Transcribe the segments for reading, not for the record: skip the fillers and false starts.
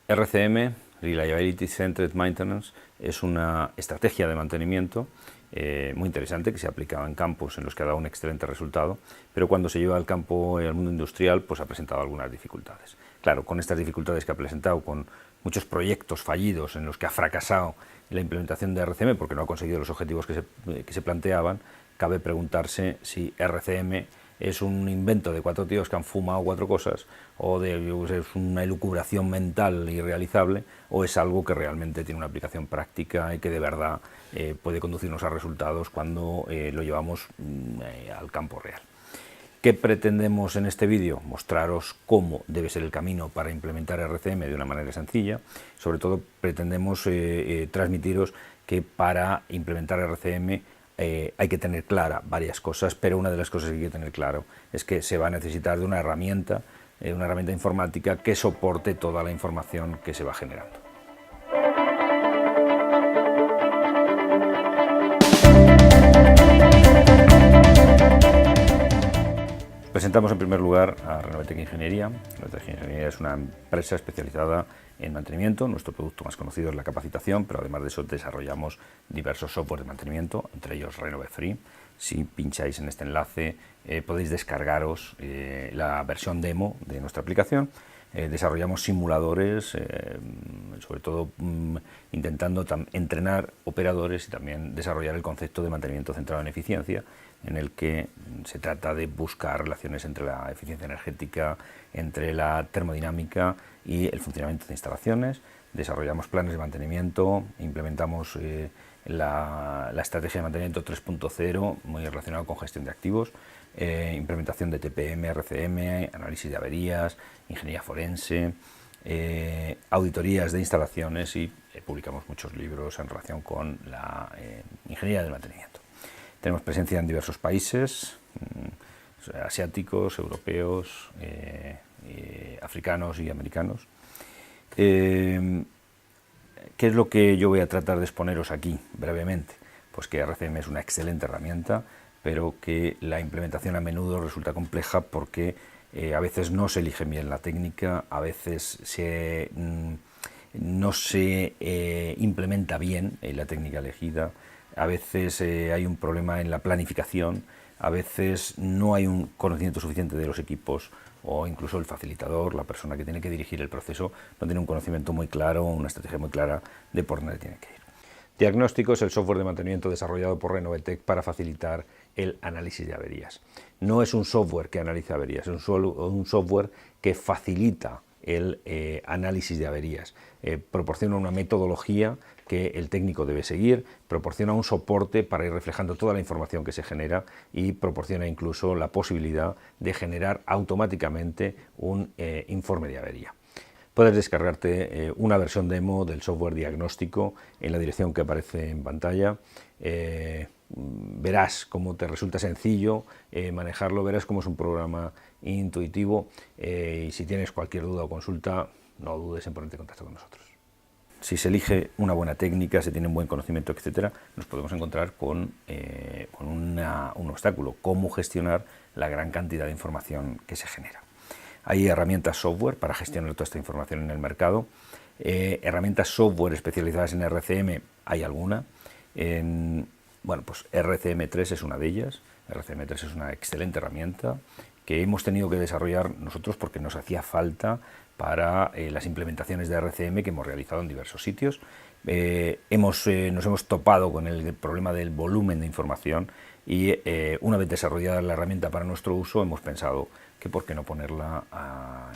RCM, Reliability Centered Maintenance, es una estrategia de mantenimiento muy interesante que se ha aplicado en campos en los que ha dado un excelente resultado, pero cuando se lleva al campo y al mundo industrial pues ha presentado algunas dificultades. Claro, con estas dificultades que ha presentado, con muchos proyectos fallidos en los que ha fracasado la implementación de RCM porque no ha conseguido los objetivos que se planteaban, cabe preguntarse si RCM es un invento de 4 tíos que han fumado 4 cosas, o es una elucubración mental irrealizable, o es algo que realmente tiene una aplicación práctica y que de verdad puede conducirnos a resultados cuando lo llevamos al campo real. ¿Qué pretendemos en este vídeo? Mostraros cómo debe ser el camino para implementar RCM de una manera sencilla. Sobre todo pretendemos transmitiros que para implementar RCM hay que tener clara varias cosas, pero una de las cosas que hay que tener claro es que se va a necesitar de una herramienta informática que soporte toda la información que se va generando. Presentamos en primer lugar a Renovitec Ingeniería. Renovitec Ingeniería es una empresa especializada en mantenimiento. Nuestro producto más conocido es la capacitación, pero además de eso desarrollamos diversos software de mantenimiento, entre ellos Renove Free. Si pincháis en este enlace podéis descargaros la versión demo de nuestra aplicación. Desarrollamos simuladores, sobre todo intentando entrenar operadores y también desarrollar el concepto de mantenimiento centrado en eficiencia, en el que se trata de buscar relaciones entre la eficiencia energética, entre la termodinámica y el funcionamiento de instalaciones. Desarrollamos planes de mantenimiento, implementamos la estrategia de mantenimiento 3.0, muy relacionado con gestión de activos, implementación de TPM, RCM, análisis de averías, ingeniería forense, auditorías de instalaciones y publicamos muchos libros en relación con la ingeniería del mantenimiento. Tenemos presencia en diversos países, asiáticos, europeos, africanos y americanos. ¿Qué es lo que yo voy a tratar de exponeros aquí brevemente? Pues que RCM es una excelente herramienta, pero que la implementación a menudo resulta compleja porque a veces no se elige bien la técnica, a veces no se implementa bien la técnica elegida, a veces hay un problema en la planificación, a veces no hay un conocimiento suficiente de los equipos, o incluso el facilitador, la persona que tiene que dirigir el proceso, no tiene un conocimiento muy claro, una estrategia muy clara de por dónde tiene que ir. Diagnóstico es el software de mantenimiento desarrollado por Renovitec para facilitar el análisis de averías. No es un software que analiza averías, es un software que facilita el análisis de averías. Proporciona una metodología que el técnico debe seguir, proporciona un soporte para ir reflejando toda la información que se genera y proporciona incluso la posibilidad de generar automáticamente un informe de avería. Puedes descargarte una versión demo del software diagnóstico en la dirección que aparece en pantalla. Verás cómo te resulta sencillo manejarlo, verás cómo es un programa intuitivo y si tienes cualquier duda o consulta, no dudes en ponerte en contacto con nosotros. Si se elige una buena técnica, se tiene un buen conocimiento, etcétera, nos podemos encontrar con un obstáculo: cómo gestionar la gran cantidad de información que se genera. Hay herramientas software para gestionar toda esta información en el mercado. Herramientas software especializadas en RCM, hay alguna. Bueno, pues RCM3 es una de ellas. RCM3 es una excelente herramienta que hemos tenido que desarrollar nosotros porque nos hacía falta para las implementaciones de RCM que hemos realizado en diversos sitios. Nos hemos topado con el problema del volumen de información y una vez desarrollada la herramienta para nuestro uso, hemos pensado que por qué no ponerla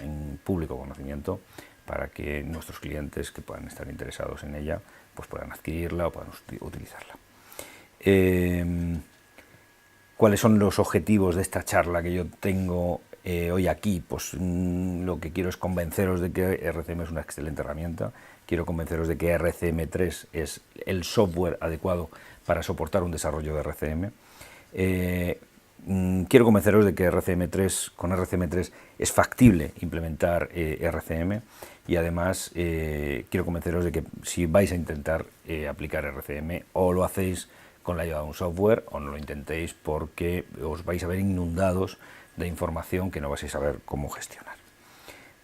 en público conocimiento para que nuestros clientes que puedan estar interesados en ella pues puedan adquirirla o puedan utilizarla. ¿Cuáles son los objetivos de esta charla que yo tengo hoy aquí? Pues lo que quiero es convenceros de que RCM es una excelente herramienta, quiero convenceros de que RCM3 es el software adecuado para soportar un desarrollo de RCM. Quiero convenceros de que con RCM3 es factible implementar RCM y además quiero convenceros de que si vais a intentar aplicar RCM, o lo hacéis con la ayuda de un software o no lo intentéis porque os vais a ver inundados de información que no vais a saber cómo gestionar.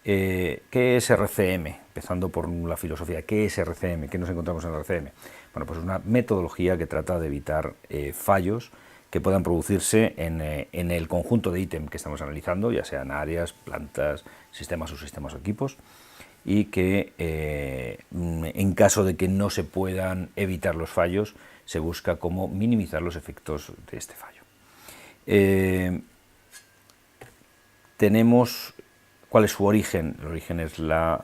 ¿Qué es RCM? empezando por la filosofía. ¿Qué es RCM? ¿Qué nos encontramos en RCM? Bueno, pues es una metodología que trata de evitar fallos que puedan producirse en el conjunto de ítem que estamos analizando, ya sean áreas, plantas, sistemas, subsistemas o equipos, y que en caso de que no se puedan evitar los fallos, se busca cómo minimizar los efectos de este fallo. Tenemos cuál es su origen. El origen es la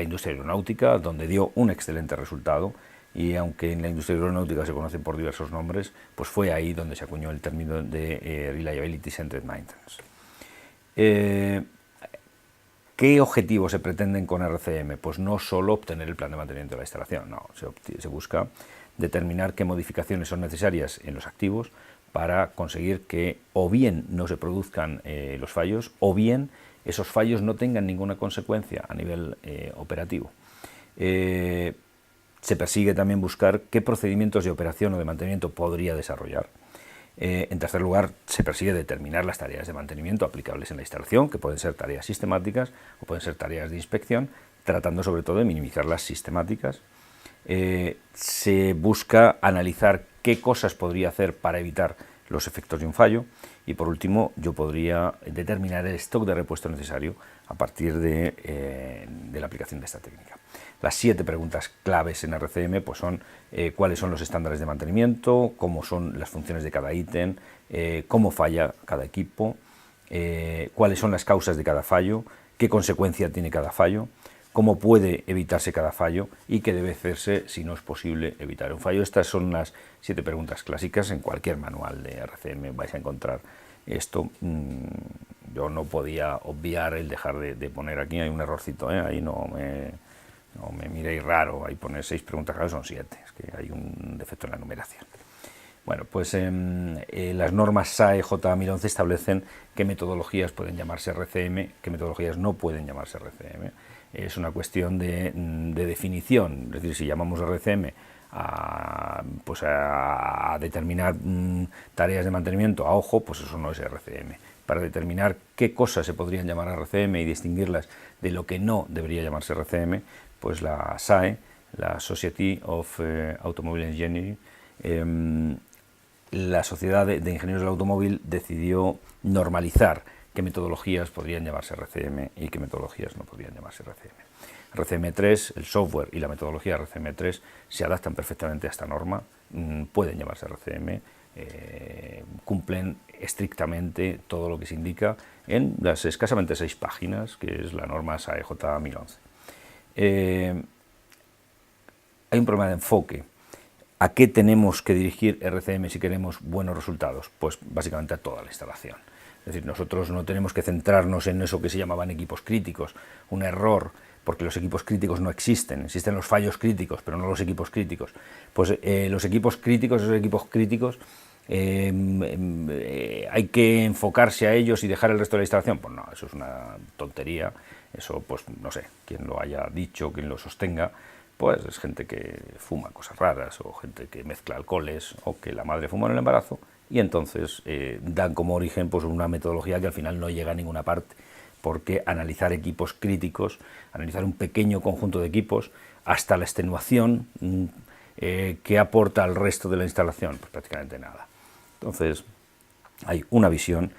industria aeronáutica, donde dio un excelente resultado, y aunque en la industria aeronáutica se conoce por diversos nombres, pues fue ahí donde se acuñó el término de Reliability Centered Maintenance. ¿Qué objetivos se pretenden con RCM? Pues no solo obtener el plan de mantenimiento de la instalación, no, se busca determinar qué modificaciones son necesarias en los activos para conseguir que o bien no se produzcan los fallos, o bien esos fallos no tengan ninguna consecuencia a nivel operativo. Se persigue también buscar qué procedimientos de operación o de mantenimiento podría desarrollar. En tercer lugar, se persigue determinar las tareas de mantenimiento aplicables en la instalación, que pueden ser tareas sistemáticas o pueden ser tareas de inspección, tratando sobre todo de minimizar las sistemáticas. Se busca analizar qué cosas podría hacer para evitar los efectos de un fallo, y por último yo podría determinar el stock de repuesto necesario a partir de la aplicación de esta técnica. Las 7 preguntas claves en RCM pues son cuáles son los estándares de mantenimiento, cómo son las funciones de cada ítem, cómo falla cada equipo, cuáles son las causas de cada fallo, qué consecuencia tiene cada fallo, cómo puede evitarse cada fallo y qué debe hacerse si no es posible evitar un fallo. Estas son las 7 preguntas clásicas. En cualquier manual de RCM vais a encontrar esto. Yo no podía obviar el dejar de poner aquí, hay un errorcito, ahí no me miréis raro, ahí pone 6 preguntas claves, son 7, es que hay un defecto en la numeración. Bueno, pues las normas SAE J1011 establecen qué metodologías pueden llamarse RCM, qué metodologías no pueden llamarse RCM. Es una cuestión de definición, es decir, si llamamos RCM a determinar tareas de mantenimiento a ojo, pues eso no es RCM. Para determinar qué cosas se podrían llamar RCM y distinguirlas de lo que no debería llamarse RCM, pues la SAE, la Society of Automobile Engineering, la Sociedad de Ingenieros del Automóvil decidió normalizar qué metodologías podrían llamarse RCM y qué metodologías no podrían llamarse RCM. RCM3, el software y la metodología RCM3 se adaptan perfectamente a esta norma, pueden llamarse RCM, cumplen estrictamente todo lo que se indica en las escasamente 6 páginas, que es la norma SAE J1011. Hay un problema de enfoque. ¿A qué tenemos que dirigir RCM si queremos buenos resultados? Pues básicamente a toda la instalación. Es decir, nosotros no tenemos que centrarnos en eso que se llamaban equipos críticos, un error, porque los equipos críticos no existen, existen los fallos críticos, pero no los equipos críticos. Pues los equipos críticos, hay que enfocarse a ellos y dejar el resto de la instalación. Pues no, eso es una tontería, eso pues no sé, quien lo haya dicho, quien lo sostenga, pues es gente que fuma cosas raras, o gente que mezcla alcoholes, o que la madre fumó en el embarazo, y entonces dan como origen pues una metodología que al final no llega a ninguna parte, porque analizar equipos críticos, analizar un pequeño conjunto de equipos, hasta la extenuación, ¿qué aporta al resto de la instalación? Pues prácticamente nada. Entonces hay una visión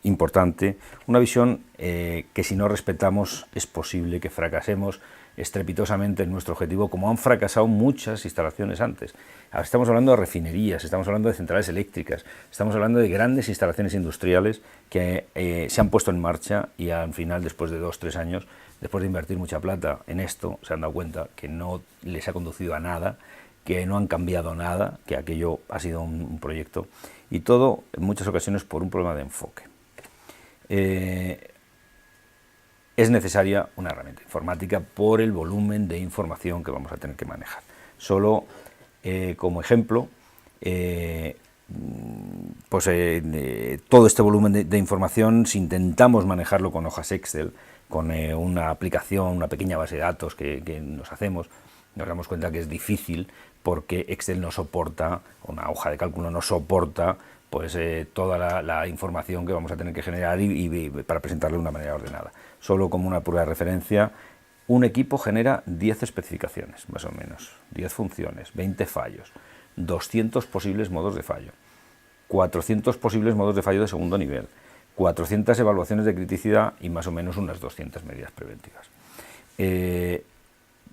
importante, una visión que si no respetamos es posible que fracasemos estrepitosamente en nuestro objetivo, como han fracasado muchas instalaciones antes. Ahora estamos hablando de refinerías, estamos hablando de centrales eléctricas, estamos hablando de grandes instalaciones industriales que se han puesto en marcha y al final, después de 2 o 3 años, después de invertir mucha plata en esto, se han dado cuenta que no les ha conducido a nada, que no han cambiado nada, que aquello ha sido un proyecto, y todo en muchas ocasiones por un problema de enfoque. Es necesaria una herramienta informática por el volumen de información que vamos a tener que manejar. Solo como ejemplo, todo este volumen de información, si intentamos manejarlo con hojas Excel, con una aplicación, una pequeña base de datos que nos hacemos, nos damos cuenta que es difícil, porque Excel no soporta, una hoja de cálculo no soporta pues toda la información que vamos a tener que generar y para presentarla de una manera ordenada. Solo como una pura referencia, un equipo genera 10 especificaciones, más o menos, 10 funciones, 20 fallos, 200 posibles modos de fallo, 400 posibles modos de fallo de segundo nivel, 400 evaluaciones de criticidad y más o menos unas 200 medidas preventivas.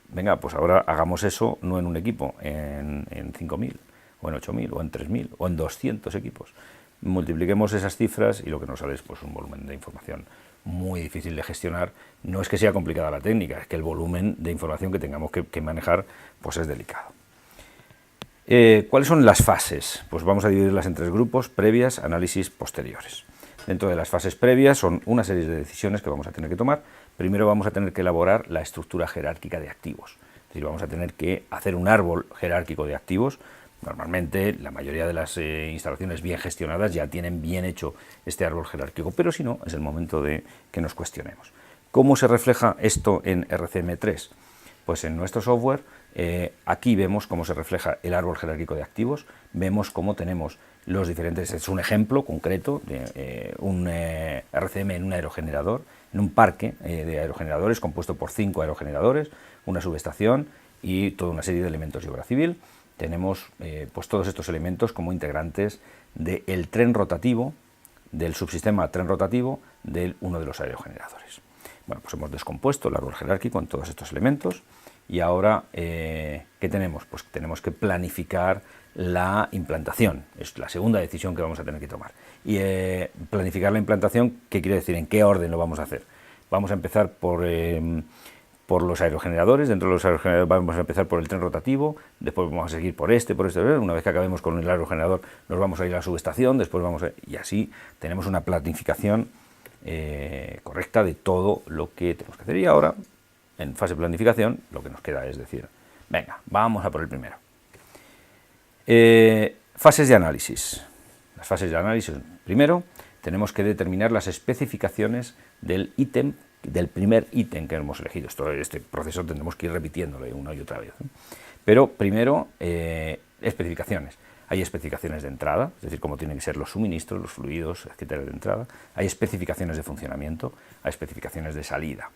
Venga, pues ahora hagamos eso no en un equipo, en 5.000, o en 8.000, o en 3.000, o en 200 equipos. Multipliquemos esas cifras y lo que nos sale es pues, un volumen de información muy difícil de gestionar. No es que sea complicada la técnica, es que el volumen de información que tengamos que manejar pues es delicado. ¿Cuáles son las fases? Pues vamos a dividirlas en 3 grupos: previas, análisis, posteriores. Dentro de las fases previas son una serie de decisiones que vamos a tener que tomar. Primero vamos a tener que elaborar la estructura jerárquica de activos, es decir, vamos a tener que hacer un árbol jerárquico de activos. Normalmente la mayoría de las instalaciones bien gestionadas ya tienen bien hecho este árbol jerárquico, pero si no, es el momento de que nos cuestionemos. ¿Cómo se refleja esto en RCM3? Pues en nuestro software, aquí vemos cómo se refleja el árbol jerárquico de activos, vemos cómo tenemos los diferentes, es un ejemplo concreto de un RCM en un aerogenerador, en un parque de aerogeneradores compuesto por 5 aerogeneradores, una subestación y toda una serie de elementos de obra civil. Tenemos pues todos estos elementos como integrantes del tren rotativo, del subsistema tren rotativo de uno de los aerogeneradores. Bueno, pues hemos descompuesto el árbol jerárquico en todos estos elementos y ahora, ¿qué tenemos? Pues tenemos que planificar la implantación, es la segunda decisión que vamos a tener que tomar. Y planificar la implantación, ¿qué quiere decir? ¿En qué orden lo vamos a hacer? Vamos a empezar por los aerogeneradores. Dentro de los aerogeneradores vamos a empezar por el tren rotativo, después vamos a seguir por este, una vez que acabemos con el aerogenerador nos vamos a ir a la subestación, después y así tenemos una planificación correcta de todo lo que tenemos que hacer. Y ahora, en fase de planificación, lo que nos queda es decir, venga, vamos a por el primero. Fases de análisis. Las fases de análisis, primero, tenemos que determinar las especificaciones del ítem, del primer ítem que hemos elegido. Este proceso tendremos que ir repitiéndolo una y otra vez. Pero primero, especificaciones. Hay especificaciones de entrada, es decir, cómo tienen que ser los suministros, los fluidos, etcétera, de entrada. Hay especificaciones de funcionamiento, hay especificaciones de salida.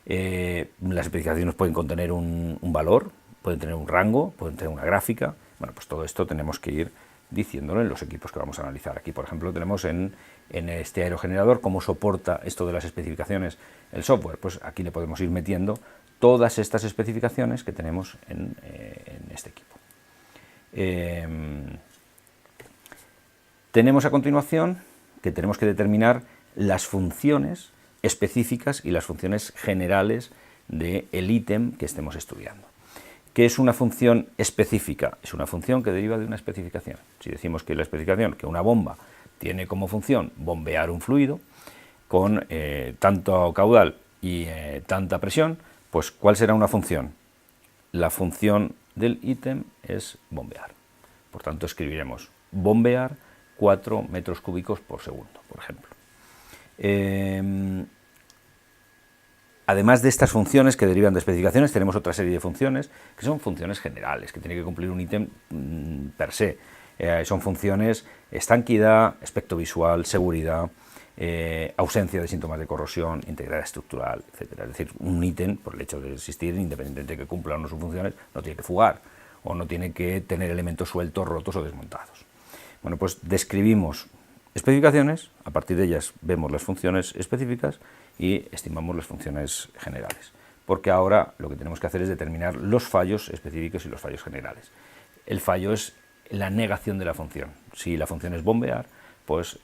Las especificaciones pueden contener un valor, pueden tener un rango, pueden tener una gráfica. Bueno, pues todo esto tenemos que ir diciéndolo en los equipos que vamos a analizar. Aquí, por ejemplo, tenemos en este aerogenerador cómo soporta esto de las especificaciones el software. Pues aquí le podemos ir metiendo todas estas especificaciones que tenemos en este equipo. Tenemos a continuación que tenemos que determinar las funciones específicas y las funciones generales del ítem que estemos estudiando. ¿Qué es una función específica? Es una función que deriva de una especificación. Si decimos que la especificación, que una bomba tiene como función bombear un fluido con tanto caudal y tanta presión, pues ¿cuál será una función? La función del ítem es bombear. Por tanto, escribiremos bombear 4 metros cúbicos por segundo, por ejemplo. Además de estas funciones que derivan de especificaciones, tenemos otra serie de funciones que son funciones generales, que tiene que cumplir un ítem per se. Son funciones estanquidad, aspecto visual, seguridad, ausencia de síntomas de corrosión, integridad estructural, etc. Es decir, un ítem, por el hecho de existir, independientemente de que cumpla o no sus funciones, no tiene que fugar o no tiene que tener elementos sueltos, rotos o desmontados. Bueno, pues describimos especificaciones, a partir de ellas vemos las funciones específicas y estimamos las funciones generales, porque ahora lo que tenemos que hacer es determinar los fallos específicos y los fallos generales. El fallo es la negación de la función. Si la función es bombear, pues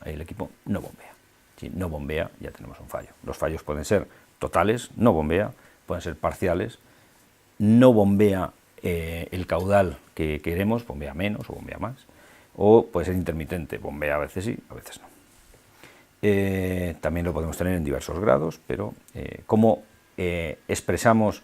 el equipo no bombea. Si no bombea, ya tenemos un fallo. Los fallos pueden ser totales, no bombea, pueden ser parciales, no bombea el caudal que queremos, bombea menos o bombea más, o puede ser intermitente, bombea a veces sí, a veces no. También lo podemos tener en diversos grados, pero ¿cómo expresamos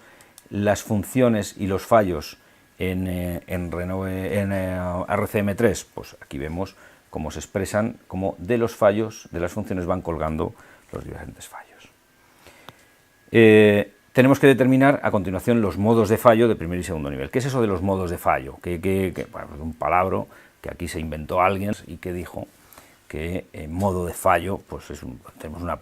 las funciones y los fallos en RCM3? Pues aquí vemos cómo se expresan, cómo de los fallos, de las funciones van colgando los diferentes fallos. Tenemos que determinar a continuación los modos de fallo de primer y segundo nivel. ¿Qué es eso de los modos de fallo? Bueno, es un palabra que aquí se inventó alguien y que dijo que modo de fallo, pues tenemos una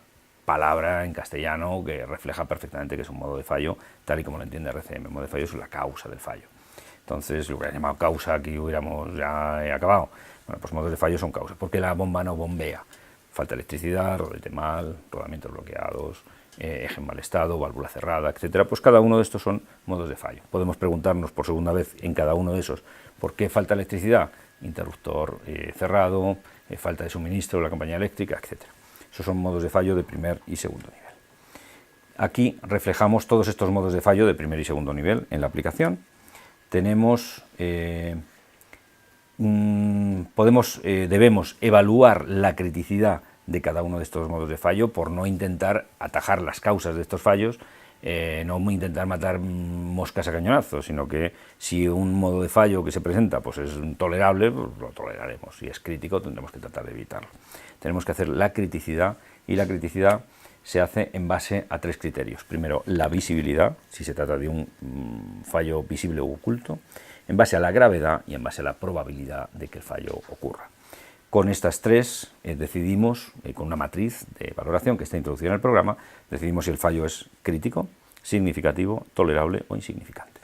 palabra en castellano que refleja perfectamente que es un modo de fallo, tal y como lo entiende RCM. El modo de fallo es la causa del fallo. Entonces, lo que he llamado causa, aquí hubiéramos ya acabado. Bueno, pues modos de fallo son causas. ¿Por qué la bomba no bombea? Falta electricidad, rodete mal, rodamientos bloqueados, eje en mal estado, válvula cerrada, etcétera. Pues cada uno de estos son modos de fallo. Podemos preguntarnos por segunda vez en cada uno de esos ¿por qué falta electricidad? Interruptor cerrado, falta de suministro de la compañía eléctrica, etcétera. Esos son modos de fallo de primer y segundo nivel. Aquí reflejamos todos estos modos de fallo de primer y segundo nivel en la aplicación. Tenemos, debemos evaluar la criticidad de cada uno de estos modos de fallo por no intentar atajar las causas de estos fallos, no intentar matar moscas a cañonazos, sino que si un modo de fallo que se presenta pues es tolerable, pues lo toleraremos. Si es crítico, tendremos que tratar de evitarlo. Tenemos que hacer la criticidad, y la criticidad se hace en base a tres criterios. Primero, la visibilidad, si se trata de un fallo visible o oculto, en base a la gravedad y en base a la probabilidad de que el fallo ocurra. Con estas tres decidimos, con una matriz de valoración que está introducida en el programa, decidimos si el fallo es crítico, significativo, tolerable o insignificante.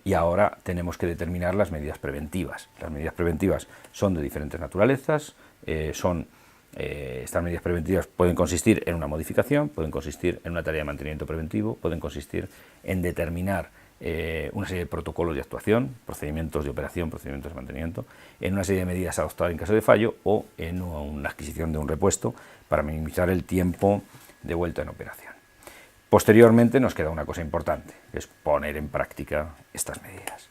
Y ahora tenemos que determinar las medidas preventivas. Las medidas preventivas son de diferentes naturalezas, estas medidas preventivas pueden consistir en una modificación, pueden consistir en una tarea de mantenimiento preventivo, pueden consistir en determinar una serie de protocolos de actuación, procedimientos de operación, procedimientos de mantenimiento, en una serie de medidas a adoptar en caso de fallo o en una adquisición de un repuesto para minimizar el tiempo de vuelta en operación. Posteriormente nos queda una cosa importante, que es poner en práctica estas medidas.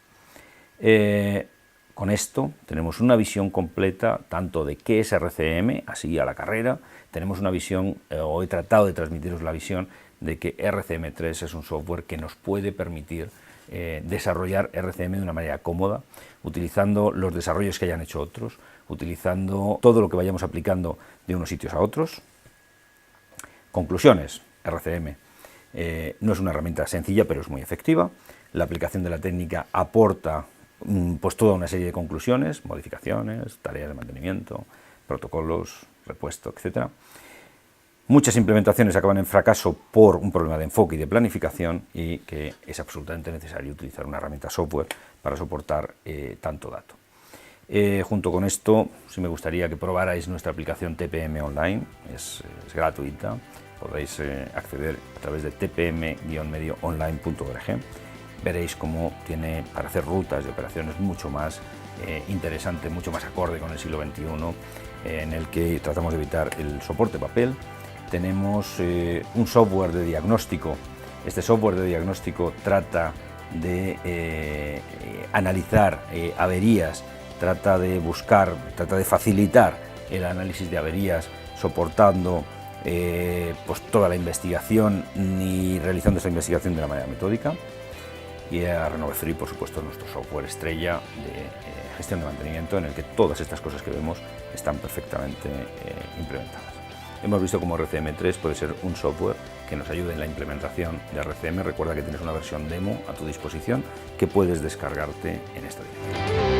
Con esto tenemos una visión completa tanto de qué es RCM, así a la carrera, tenemos una visión, o he tratado de transmitiros la visión de que RCM3 es un software que nos puede permitir desarrollar RCM de una manera cómoda, utilizando los desarrollos que hayan hecho otros, utilizando todo lo que vayamos aplicando de unos sitios a otros. Conclusiones, RCM no es una herramienta sencilla, pero es muy efectiva. La aplicación de la técnica aporta pues toda una serie de conclusiones, modificaciones, tareas de mantenimiento, protocolos, repuesto, etc. Muchas implementaciones acaban en fracaso por un problema de enfoque y de planificación, y que es absolutamente necesario utilizar una herramienta software para soportar tanto dato. Junto con esto, sí me gustaría que probarais nuestra aplicación TPM Online, es gratuita, podéis acceder a través de tpm-medioonline.org. Veréis cómo tiene para hacer rutas de operaciones mucho más interesante, mucho más acorde con el siglo XXI, en el que tratamos de evitar el soporte papel. Tenemos un software de diagnóstico. Este software de diagnóstico trata de analizar averías, trata de buscar, trata de facilitar el análisis de averías, soportando pues toda la investigación y realizando esa investigación de una manera metódica. Y a Renove Free, por supuesto, nuestro software estrella de gestión de mantenimiento, en el que todas estas cosas que vemos están perfectamente implementadas. Hemos visto cómo RCM3 puede ser un software que nos ayude en la implementación de RCM. Recuerda que tienes una versión demo a tu disposición que puedes descargarte en esta dirección.